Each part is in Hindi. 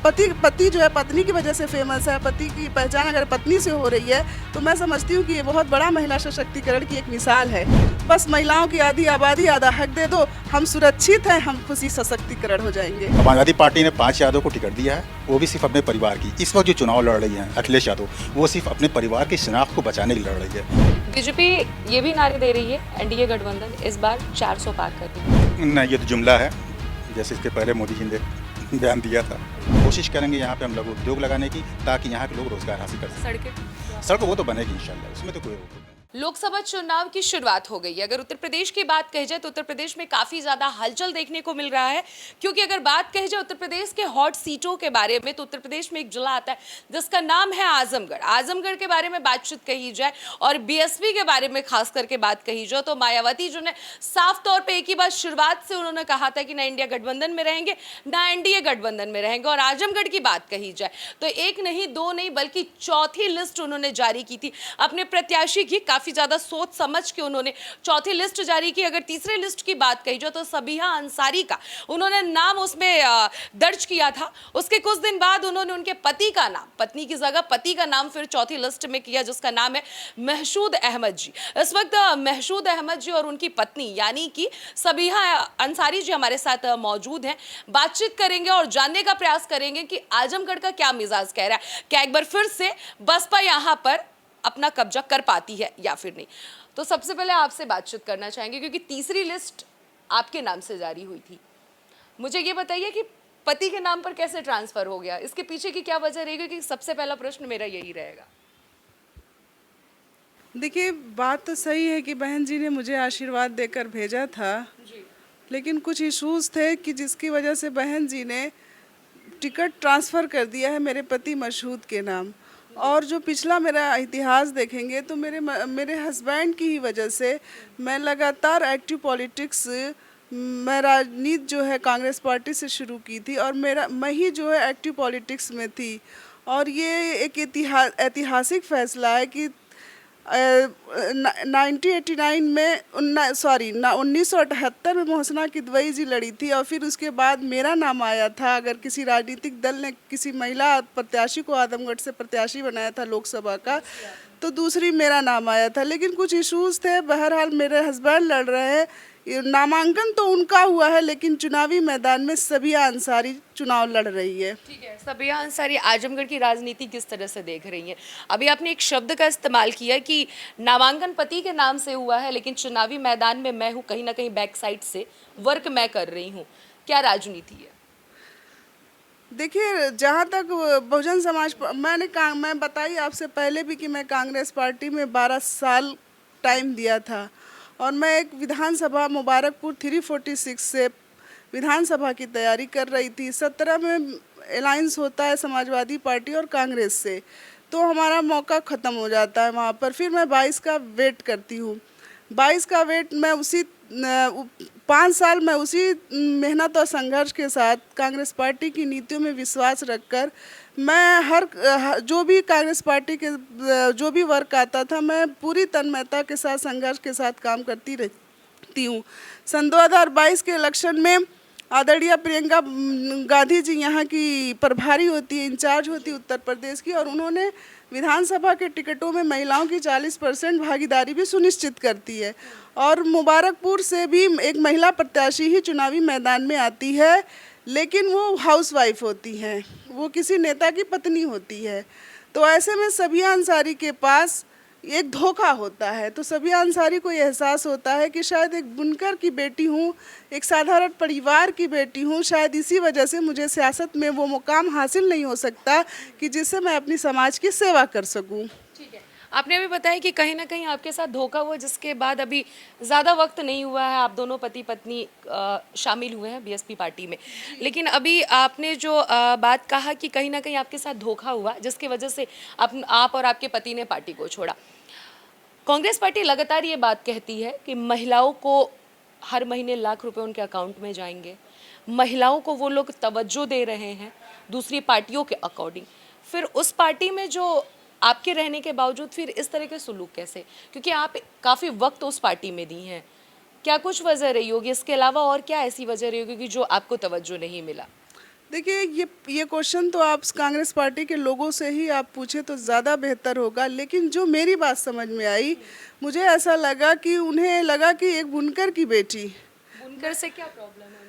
पति पति जो है पत्नी की वजह से फेमस है। पति की पहचान अगर पत्नी से हो रही है तो मैं समझती हूँ कि ये बहुत बड़ा महिला सशक्तिकरण की एक मिसाल है। बस महिलाओं की आधी आबादी आधा हक दे दो, हम सुरक्षित हैं, हम खुशी सशक्तिकरण हो जाएंगे। समाजवादी पार्टी ने 5 यादव को टिकट दिया है, वो भी सिर्फ अपने परिवार की। इस वक्त जो चुनाव लड़ रही हैं अखिलेश यादव, वो सिर्फ अपने परिवार की शनाख्त को बचाने के लिए लड़ रही है। बीजेपी ये भी नारे दे रही है एनडीए गठबंधन इस बार 400 पार कर दी। नहीं, ये तो जुमला है, जैसे इसके पहले मोदी जी ने बयान दिया था। कोशिश करेंगे यहाँ पे हम लघु उद्योग लगाने की, ताकि यहाँ के लोग रोजगार हासिल कर सकें। सड़क वो तो बनेगी इंशाल्लाह, उसमें तो कोई रोक नहीं। लोकसभा चुनाव की शुरुआत हो गई है। अगर उत्तर प्रदेश की बात कही जाए तो उत्तर प्रदेश में काफी ज्यादा हलचल देखने को मिल रहा है, क्योंकि अगर बात कही जाए उत्तर प्रदेश के हॉट सीटों के बारे में तो उत्तर प्रदेश में एक जिला आता है जिसका नाम है आजमगढ़। आजमगढ़ के बारे में बातचीत कही जाए और बीएसपी के बारे में खास करके बात कही जाए तो मायावती जो ने साफ तौर पर एक ही बात शुरुआत से उन्होंने कहा था कि ना इंडिया गठबंधन में रहेंगे ना एनडीए गठबंधन में रहेंगे। और आजमगढ़ की बात कही जाए तो एक नहीं दो नहीं बल्कि चौथी लिस्ट उन्होंने जारी की थी अपने प्रत्याशी की। काफी ज्यादा सोच समझ के उन्होंने चौथी लिस्ट जारी की। अगर तीसरे लिस्ट की बात कही जाए तो सबीहा अंसारी का उन्होंने नाम उसमें दर्ज किया था। उसके कुछ दिन बाद उन्होंने उनके पति का नाम, पत्नी की जगह पति का नाम फिर चौथी लिस्ट में किया, जिसका नाम है महशूद अहमद जी। इस वक्त महशूद अहमद जी और उनकी पत्नी यानी कि सबीहा अंसारी जी हमारे साथ मौजूद हैं। बातचीत करेंगे और जानने का प्रयास करेंगे कि आजमगढ़ का क्या मिजाज कह रहा है, क्या एक बार फिर से बसपा यहां पर अपना कब्जा कर पाती है या फिर नहीं। तो सबसे पहले आपसे बातचीत करना चाहेंगे क्योंकि तीसरी लिस्ट आपके नाम से जारी हुई थी। मुझे ये बताइए कि पति के नाम पर कैसे ट्रांसफर हो गया, इसके पीछे की क्या वजह रहेगी? कि सबसे पहला प्रश्न मेरा यही रहेगा। देखिए, बात तो सही है कि बहन जी ने मुझे आशीर्वाद देकर भेजा था जी। लेकिन कुछ इश्यूज थे कि जिसकी वजह से बहन जी ने टिकट ट्रांसफ़र कर दिया है मेरे पति मशहूद के नाम। और जो पिछला मेरा इतिहास देखेंगे तो मेरे हस्बैंड की ही वजह से मैं लगातार एक्टिव पॉलिटिक्स, मैं राजनीति जो है कांग्रेस पार्टी से शुरू की थी और मैं ही जो है एक्टिव पॉलिटिक्स में थी। और ये एक ऐतिहासिक फैसला है कि 1989 में 1978 में मोहसिना किदवई जी लड़ी थी और फिर उसके बाद मेरा नाम आया था। अगर किसी राजनीतिक दल ने किसी महिला प्रत्याशी को आजमगढ़ से प्रत्याशी बनाया था लोकसभा का तो दूसरी मेरा नाम आया था। लेकिन कुछ इश्यूज थे, बहरहाल मेरे हस्बैंड लड़ रहे हैं, नामांकन तो उनका हुआ है लेकिन चुनावी मैदान में सबीहा अंसारी चुनाव लड़ रही है। ठीक है, सबीहा अंसारी आजमगढ़ की राजनीति किस तरह से देख रही हैं? अभी आपने एक शब्द का इस्तेमाल किया कि नामांकन पति के नाम से हुआ है लेकिन चुनावी मैदान में मैं हूँ, कहीं ना कहीं बैक साइड से वर्क मैं कर रही हूँ। क्या राजनीति है? देखिए, जहाँ तक बहुजन समाज, मैं बताई आपसे पहले भी कि मैं कांग्रेस पार्टी में 12 साल टाइम दिया था और मैं एक विधानसभा मुबारकपुर 346 से विधानसभा की तैयारी कर रही थी। 17 में अलायंस होता है समाजवादी पार्टी और कांग्रेस से, तो हमारा मौका ख़त्म हो जाता है वहाँ पर। फिर मैं 22 का वेट करती हूँ। 22 का वेट मैं उसी 5 साल मैं उसी मेहनत और संघर्ष के साथ कांग्रेस पार्टी की नीतियों में विश्वास रखकर मैं हर जो भी कांग्रेस पार्टी के जो भी वर्क आता था मैं पूरी तन्मयता के साथ संघर्ष के साथ काम करती रहती हूँ। सन 2022 के इलेक्शन में आदरणीय प्रियंका गांधी जी यहाँ की प्रभारी होती है, इंचार्ज होती है उत्तर प्रदेश की, और उन्होंने विधानसभा के टिकटों में महिलाओं की 40% भागीदारी भी सुनिश्चित करती है। और मुबारकपुर से भी एक महिला प्रत्याशी ही चुनावी मैदान में आती है लेकिन वो हाउसवाइफ होती हैं, वो किसी नेता की पत्नी होती है। तो ऐसे में सबीहा अंसारी के पास एक धोखा होता है। तो सबीहा अंसारी को एहसास होता है कि शायद एक बुनकर की बेटी हूँ, एक साधारण परिवार की बेटी हूँ, शायद इसी वजह से मुझे सियासत में वो मुकाम हासिल नहीं हो सकता कि जिससे मैं अपनी समाज की सेवा कर सकूँ। ठीक है, आपने अभी बताया कि कहीं ना कहीं आपके साथ धोखा हुआ, जिसके बाद अभी ज़्यादा वक्त नहीं हुआ है, आप दोनों पति पत्नी शामिल हुए हैं बीएसपी पार्टी में। लेकिन अभी आपने जो बात कहा कि कहीं ना कहीं आपके साथ धोखा हुआ जिसकी वजह से आप और आपके पति ने पार्टी को छोड़ा। कांग्रेस पार्टी लगातार ये बात कहती है कि महिलाओं को हर महीने लाख रुपए उनके अकाउंट में जाएंगे, महिलाओं को वो लोग तवज्जो दे रहे हैं दूसरी पार्टियों के अकॉर्डिंग। फिर उस पार्टी में जो आपके रहने के बावजूद फिर इस तरह के सुलूक कैसे? क्योंकि आप काफ़ी वक्त उस पार्टी में दी हैं, क्या कुछ वजह रही होगी? इसके अलावा और क्या ऐसी वजह रही होगी कि जो आपको तवज्जो नहीं मिला? देखिए, ये क्वेश्चन तो आप कांग्रेस पार्टी के लोगों से ही आप पूछे तो ज़्यादा बेहतर होगा, लेकिन जो मेरी बात समझ में आई, मुझे ऐसा लगा कि उन्हें लगा कि एक बुनकर की बेटी, बुनकर से क्या प्रॉब्लम है उनको?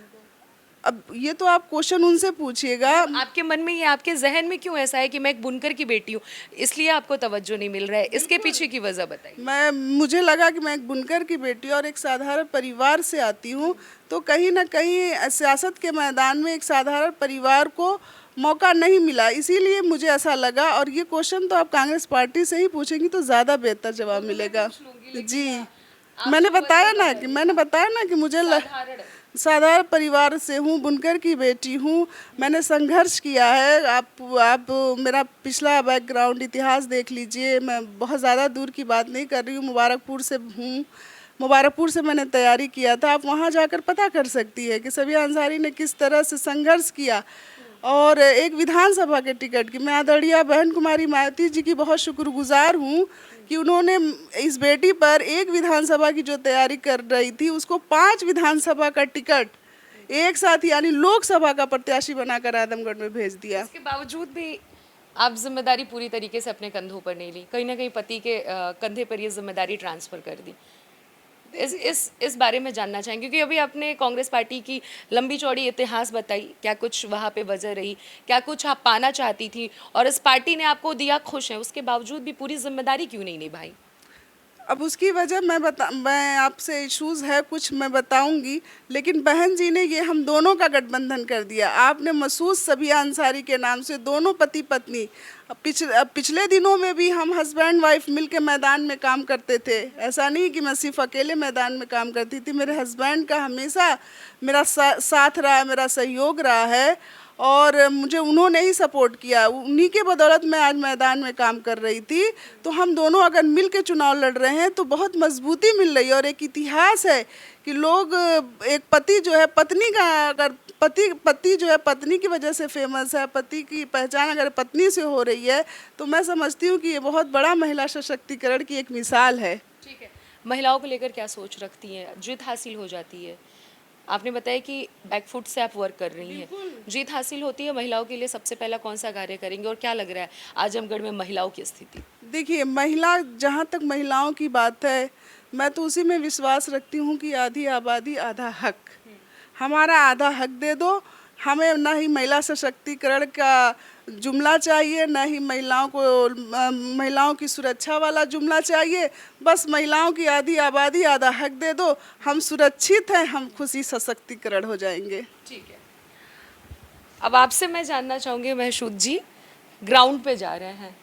अब ये तो आप क्वेश्चन उनसे पूछिएगा। आपके मन में, ये आपके जहन में क्यों ऐसा है कि मैं एक बुनकर की बेटी हूँ, इसलिए आपको तवज्जो नहीं मिल रहा है? इसके पीछे की वजह बताइए। मुझे लगा कि मैं एक बुनकर की बेटी और एक साधारण परिवार से आती हूँ, तो कहीं ना कहीं सियासत के मैदान में एक साधारण परिवार को मौका नहीं मिला, इसीलिए मुझे ऐसा लगा। और ये क्वेश्चन तो आप कांग्रेस पार्टी से ही पूछेंगी तो ज़्यादा बेहतर जवाब मिलेगा। जी, मैंने बताया ना कि मुझे साधारण परिवार से हूँ, बुनकर की बेटी हूँ, मैंने संघर्ष किया है। आप मेरा पिछला बैकग्राउंड इतिहास देख लीजिए, मैं बहुत ज़्यादा दूर की बात नहीं कर रही हूँ, मुबारकपुर से हूँ। मुबारकपुर से मैंने तैयारी किया था, आप वहाँ जाकर पता कर सकती है कि सबिया अंसारी ने किस तरह से संघर्ष किया। और एक विधानसभा के टिकट की मैं आदरणीय बहन कुमारी मायावती जी की बहुत शुक्रगुजार हूँ कि उन्होंने इस बेटी पर एक विधानसभा की जो तैयारी कर रही थी उसको 5 विधानसभा का टिकट एक साथ यानी लोकसभा का प्रत्याशी बनाकर आदमगढ़ में भेज दिया। इसके बावजूद भी आप जिम्मेदारी पूरी तरीके से अपने कंधों पर नहीं ली, कहीं ना कहीं पति के कंधे पर ये जिम्मेदारी ट्रांसफर कर दी। इस बारे में जानना चाहेंगे, क्योंकि अभी आपने कांग्रेस पार्टी की लंबी चौड़ी इतिहास बताई, क्या कुछ वहाँ पे वजह रही, क्या कुछ आप पाना चाहती थी, और इस पार्टी ने आपको दिया, खुश है, उसके बावजूद भी पूरी जिम्मेदारी क्यों नहीं निभाई? अब उसकी वजह मैं आपसे इश्यूज़ है कुछ मैं बताऊंगी, लेकिन बहन जी ने ये हम दोनों का गठबंधन कर दिया। आपने मसूद सबिया अंसारी के नाम से दोनों पति पत्नी, पिछले दिनों में भी हम हस्बैंड वाइफ मिल के मैदान में काम करते थे। ऐसा नहीं कि मैं सिर्फ अकेले मैदान में काम करती थी, मेरे हस्बैंड का हमेशा मेरा साथ रहा, मेरा सहयोग रहा है, और मुझे उन्होंने ही सपोर्ट किया। उन्हीं के बदौलत मैं आज मैदान में काम कर रही थी। तो हम दोनों अगर मिल के चुनाव लड़ रहे हैं तो बहुत मजबूती मिल रही है। और एक इतिहास है कि लोग, एक पति जो है पत्नी का, अगर पति जो है पत्नी की वजह से फेमस है, पति की पहचान अगर पत्नी से हो रही है, तो मैं समझती हूँ कि ये बहुत बड़ा महिला सशक्तिकरण की एक मिसाल है। ठीक है, महिलाओं को लेकर क्या सोच रखती हैं? जीत हासिल हो जाती है, आपने बताया कि बैकफुट से आप वर्क कर रही हैं, जीत हासिल होती है, महिलाओं के लिए सबसे पहला कौन सा कार्य करेंगे, और क्या लग रहा है आजमगढ़ में महिलाओं की स्थिति? देखिए, महिला, जहाँ तक महिलाओं की बात है, मैं तो उसी में विश्वास रखती हूँ कि आधी आबादी आधा हक। हमारा आधा हक दे दो, हमें ना ही महिला सशक्तिकरण का जुमला चाहिए, ना ही महिलाओं की सुरक्षा वाला जुमला चाहिए। बस महिलाओं की आधी आबादी आधा हक दे दो, हम सुरक्षित हैं, हम खुशी सशक्तिकरण हो जाएंगे। ठीक है, अब आपसे मैं जानना चाहूँगी, महशूद जी ग्राउंड पे जा रहे हैं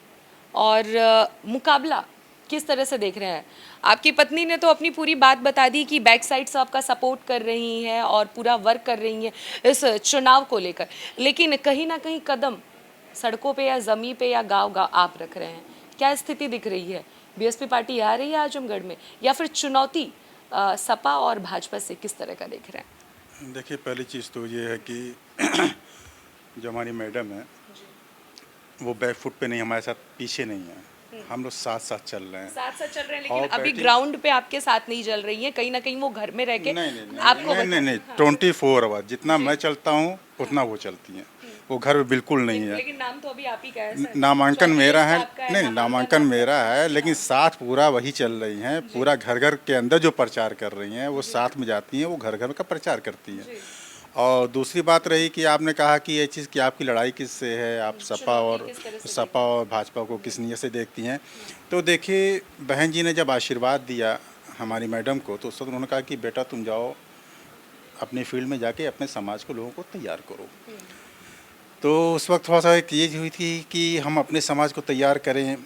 और मुकाबला किस तरह से देख रहे हैं? आपकी पत्नी ने तो अपनी पूरी बात बता दी कि बैक साइड से आपका सपोर्ट कर रही हैं और पूरा वर्क कर रही हैं इस चुनाव को लेकर, लेकिन कहीं ना कहीं कदम सड़कों पे या ज़मीन पे या गांव आप रख रहे हैं। क्या स्थिति दिख रही है? बीएसपी पार्टी आ रही है आजमगढ़ में, या फिर चुनौती सपा और भाजपा से किस तरह का देख रहे हैं? देखिए, पहली चीज़ तो ये है कि जो हमारी मैडम है वो बैक फुट पे नहीं, हमारे साथ पीछे नहीं है, हम लोग साथ साथ चल रहे हैं, लेकिन अभी ग्राउंड पे आपके साथ नहीं चल रही है, कहीं ना कहीं वो घर में रह के आपको नहीं 24 आवर जितना मैं चलता हूँ उतना वो चलती हैं, वो घर में बिल्कुल नहीं है। लेकिन नाम तो अभी आप ही का है, नामांकन मेरा है, नहीं नामांकन मेरा है, लेकिन साथ पूरा वही चल रही हैं, पूरा घर घर के अंदर जो प्रचार कर रही हैं वो साथ में जाती हैं, वो घर घर का प्रचार करती हैं। और दूसरी बात रही कि आपने कहा कि ये चीज़ कि आपकी लड़ाई किससे है, आप सपा और भाजपा को किस नीयत से देखती हैं। तो देखिए, बहन जी ने जब आशीर्वाद दिया हमारी मैडम को, तो उस वक्त उन्होंने कहा कि बेटा तुम जाओ अपने फील्ड में जाके अपने समाज को, लोगों को तैयार करो। तो उस वक्त थोड़ा सा एक चीज़ हुई थी कि हम अपने समाज को तैयार करें।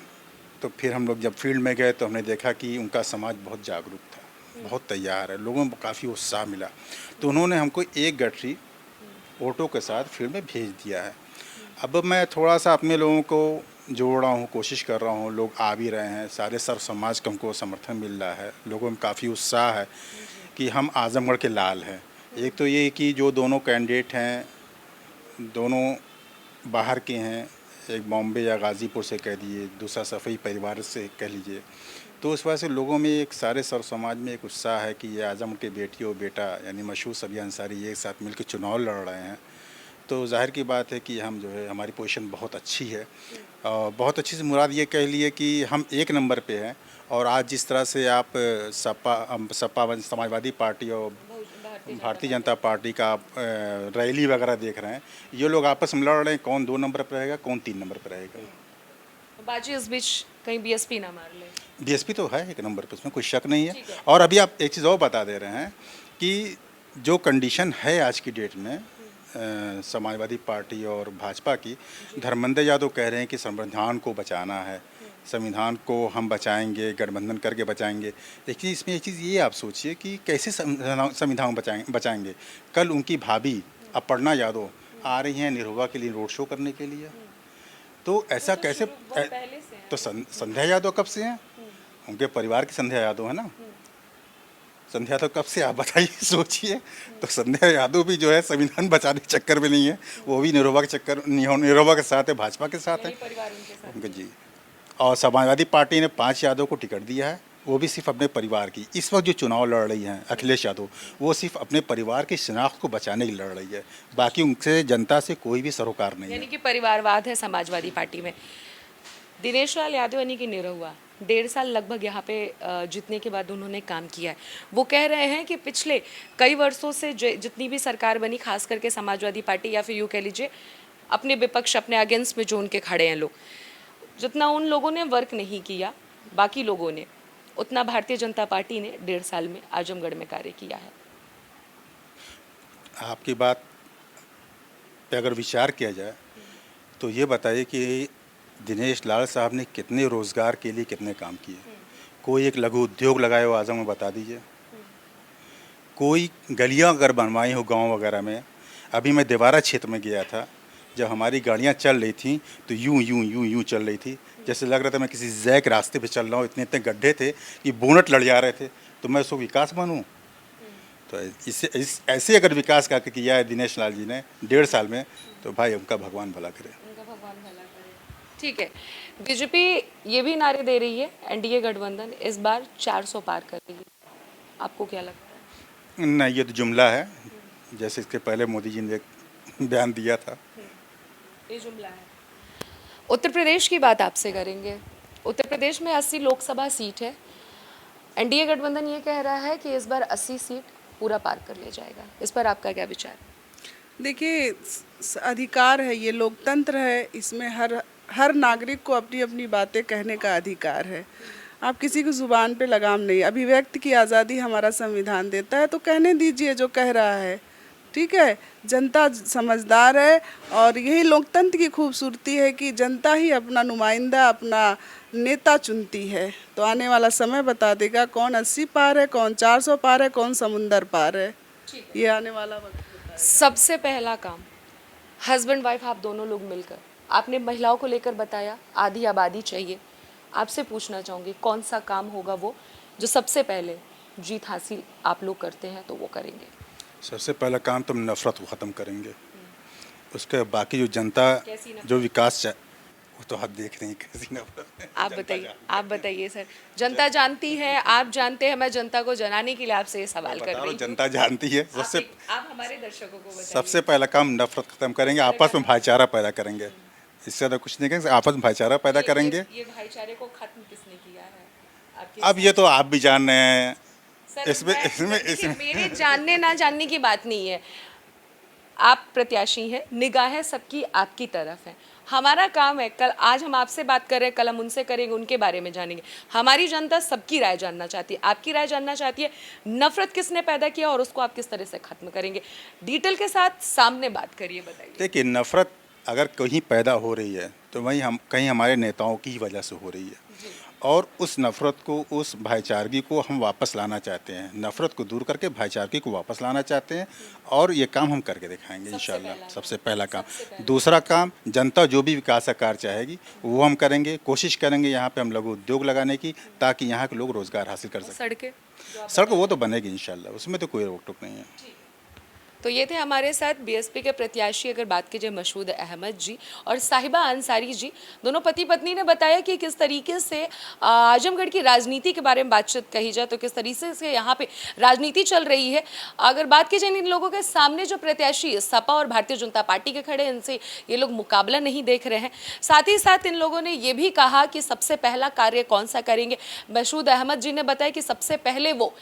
तो फिर हम लोग जब फील्ड में गए तो हमने देखा कि उनका समाज बहुत जागरूक था, बहुत तैयार है, लोगों में काफ़ी उत्साह मिला। तो उन्होंने हमको एक गठरी ऑटो के साथ फील्ड में भेज दिया है। अब मैं थोड़ा सा अपने लोगों को जोड़ रहा हूँ, कोशिश कर रहा हूँ, लोग आ भी रहे हैं, सारे सर्व समाज को हमको समर्थन मिल रहा है, लोगों में काफ़ी उत्साह है कि हम आजमगढ़ के लाल हैं। एक तो ये कि जो दोनों कैंडिडेट हैं, दोनों बाहर के हैं, एक बॉम्बे या गाज़ीपुर से कह दीजिए, दूसरा सफ़ई परिवार से कह लीजिए। तो उस वजह से लोगों में एक सारे सर्व समाज में एक उत्साह है कि ये आजमगढ़ के बेटी और बेटा यानी मशहूर सबिया अंसारी एक साथ मिलकर चुनाव लड़ रहे हैं। तो जाहिर की बात है कि हम जो है हमारी पोजीशन बहुत अच्छी है, और बहुत अच्छी से मुराद ये कह लिए कि हम एक नंबर पे हैं। और आज जिस तरह से आप सपा समाजवादी पार्टी और भारतीय जनता पार्टी का आप रैली वगैरह देख रहे हैं, ये लोग आपस में लड़ रहे हैं कौन 2 नंबर पर रहेगा, कौन 3 नंबर पर रहेगा। बाजी इस बीच कहीं बीएसपी ना मार ले। बीएसपी तो है एक नंबर पर, उसमें कोई शक नहीं है। और अभी आप एक चीज़ और बता दे रहे हैं कि जो कंडीशन है आज की डेट में समाजवादी पार्टी और भाजपा की, धर्मेंद्र यादव कह रहे हैं कि संविधान को बचाना है, संविधान को हम बचाएंगे, गठबंधन करके बचाएंगे। लेकिन इसमें एक चीज़ ये आप सोचिए कि कैसे संविधान बचाएंगे। कल उनकी भाभी अपर्णा यादव आ रही हैं निरहुआ के लिए रोड शो करने के लिए, तो ऐसा कैसे? तो संध्या यादव कब से हैं? उनके परिवार की संध्या यादव है ना। संध्या तो कब से, आप बताइए, सोचिए। तो संध्या यादव भी जो है संविधान बचाने के चक्कर में नहीं है, वो भी निरहुआ के चक्कर, निरहुआ के साथ है, भाजपा के साथ है उनके जी। और समाजवादी पार्टी ने 5 यादव को टिकट दिया है, वो भी सिर्फ अपने परिवार की। इस वक्त जो चुनाव लड़ रही हैं अखिलेश यादव, वो सिर्फ अपने परिवार की शिनाख्त को बचाने के लिए लड़ रही है, बाकी उनसे जनता से कोई भी सरोकार नहीं है। यानी कि परिवारवाद है समाजवादी पार्टी में। दिनेश लाल यादव यानी कि निरहुआ 1.5 साल लगभग यहाँ पे जीतने के बाद उन्होंने काम किया है। वो कह रहे हैं कि पिछले कई वर्षों से जितनी भी सरकार बनी, खास करके समाजवादी पार्टी या फिर यूँ कह लीजिए अपने विपक्ष, अपने अगेंस्ट में जो उनके खड़े हैं लोग, जितना उन लोगों ने वर्क नहीं किया बाकी लोगों ने, उतना भारतीय जनता पार्टी ने 1.5 साल में आजमगढ़ में कार्य किया है। आपकी बात पे अगर विचार किया जाए तो ये बताइए कि दिनेश लाल साहब ने कितने रोज़गार के लिए कितने काम किए? कोई एक लघु उद्योग लगाए हो आजम में, बता दीजिए। कोई गलियां अगर बनवाई हो गांव वगैरह में। अभी मैं देवारा क्षेत्र में गया था, जब हमारी गाड़ियां चल रही थी तो यूं चल रही थी, जैसे लग रहा था मैं किसी जैक रास्ते पे चल रहा हूँ। इतने इतने गड्ढे थे कि बोनट लड़ जा रहे थे। तो मैं उसको विकास मानूँ? तो ऐसे अगर विकास करके किया है दिनेश लाल जी ने 1.5 साल में, तो भाई उनका भगवान भला करे। ठीक है, बीजेपी ये भी नारे दे रही है एनडीए गठबंधन इस बार 400 पार करेगी, आपको क्या लगता है? नहीं, ये तो जुमला है, जैसे इसके पहले मोदी जी ने एक बयान दिया था। ये जुमला है। उत्तर प्रदेश की बात आपसे करेंगे। उत्तर प्रदेश में 80 लोकसभा सीट है। एनडीए गठबंधन ये कह रहा है कि इस बार 80 सीट पूरा पार कर ले जाएगा। इस पर आपका क्या विचार? देखिए, अधिकार है, ये लोकतंत्र है, इसमें हर नागरिक को अपनी अपनी बातें कहने का अधिकार है। आप किसी की ज़ुबान पे लगाम नहीं, अभिव्यक्ति की आज़ादी हमारा संविधान देता है, तो कहने दीजिए जो कह रहा है, ठीक है। जनता समझदार है और यही लोकतंत्र की खूबसूरती है कि जनता ही अपना नुमाइंदा, अपना नेता चुनती है। तो आने वाला समय बता देगा कौन 80 पार है, कौन 400 पार है, कौन समुंदर पार है। ये आने वाला वक्त बताएगा। सबसे पहला काम, हस्बैंड वाइफ आप दोनों लोग मिलकर, आपने महिलाओं को लेकर बताया आधी आबादी चाहिए, आपसे पूछना चाहूँगी कौन सा काम होगा वो जो सबसे पहले जीत हासिल आप लोग करते हैं तो वो करेंगे? सबसे पहला काम तो नफ़रत को ख़त्म करेंगे। उसके बाकी जो जनता जो विकास वो तो आप देख रहे हैं कैसी नफ़रत। आप बताइए सर, जनता जानती है, आप जानते हैं, मैं जनता को जनाने के लिए आपसे ये सवाल कर रही हूँ। जनता जानती है। आप हमारे दर्शकों को बताइए। सबसे पहला काम नफ़रत ख़त्म करेंगे, आपस में भाईचारा पैदा करेंगे। इससे ज़्यादा कुछ नहीं करेंगे, आपस में भाईचारा पैदा करेंगे। ये भाईचारे को खत्म किसने किया है? अब ये तो आप भी जान रहे हैं। इसमें मेरे जानने ना जानने की बात नहीं है। आप प्रत्याशी हैं, निगाहें सबकी आपकी तरफ है। हमारा काम है, कल आज हम आपसे बात कर रहे हैं, कल हम उनसे करेंगे, उनके बारे में जानेंगे। हमारी जनता सबकी राय जानना चाहती है, आपकी राय जानना चाहती है। नफरत किसने पैदा किया और उसको आप किस तरह से खत्म करेंगे? डिटेल के साथ सामने बात करिए, बताइए। देखिए, नफरत अगर कहीं पैदा हो रही है तो वहीं हम कहीं हमारे नेताओं की वजह से हो रही है, और उस नफ़रत को, उस भाईचारगी को हम वापस लाना चाहते हैं। नफ़रत को दूर करके भाईचारगी को वापस लाना चाहते हैं, और ये काम हम करके दिखाएंगे इंशाल्लाह। सबसे पहला काम। दूसरा काम, जनता जो भी विकास का कार्य चाहेगी वो हम करेंगे। कोशिश करेंगे यहाँ पे हम लघु उद्योग लगाने की, ताकि यहाँ के लोग रोज़गार हासिल कर सकें। सड़कें, सड़क वो तो बनेगी इंशाल्लाह, उसमें तो कोई रोक टोक नहीं है। तो ये थे हमारे साथ बीएसपी के प्रत्याशी, अगर बात कीजिए मसूद अहमद जी और साहिबा अंसारी जी, दोनों पति पत्नी ने बताया कि किस तरीके से आजमगढ़ की राजनीति के बारे में बातचीत कही जाए तो किस तरीके से यहाँ पे राजनीति चल रही है। अगर बात की जाए इन लोगों के सामने जो प्रत्याशी सपा और भारतीय जनता पार्टी के खड़े, इनसे ये लोग मुकाबला नहीं देख रहे हैं। साथ ही साथ इन लोगों ने ये भी कहा कि सबसे पहला कार्य कौन सा करेंगे। मसूद अहमद जी ने बताया कि सबसे पहले वो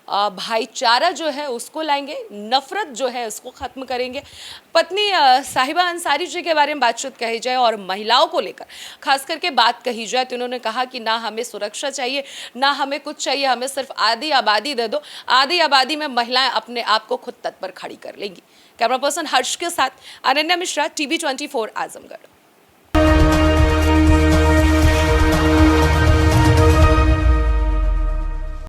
भाईचारा जो है उसको लाएंगे, नफरत जो है उसको खत्म करेंगे। पत्नी साहिबा अंसारी जी के बारे में बातचीत कही जाए और महिलाओं को लेकर खास करके बात कही जाए तो उन्होंने कहा कि ना हमें सुरक्षा चाहिए, ना हमें कुछ चाहिए, हमें सिर्फ आधी आबादी दे दो, आधी आबादी में महिलाएं अपने आप को खुद तत्पर खड़ी कर लेंगी। कैमरा पर्सन हर्ष के साथ अनन्या मिश्रा, TV 24 आजमगढ़।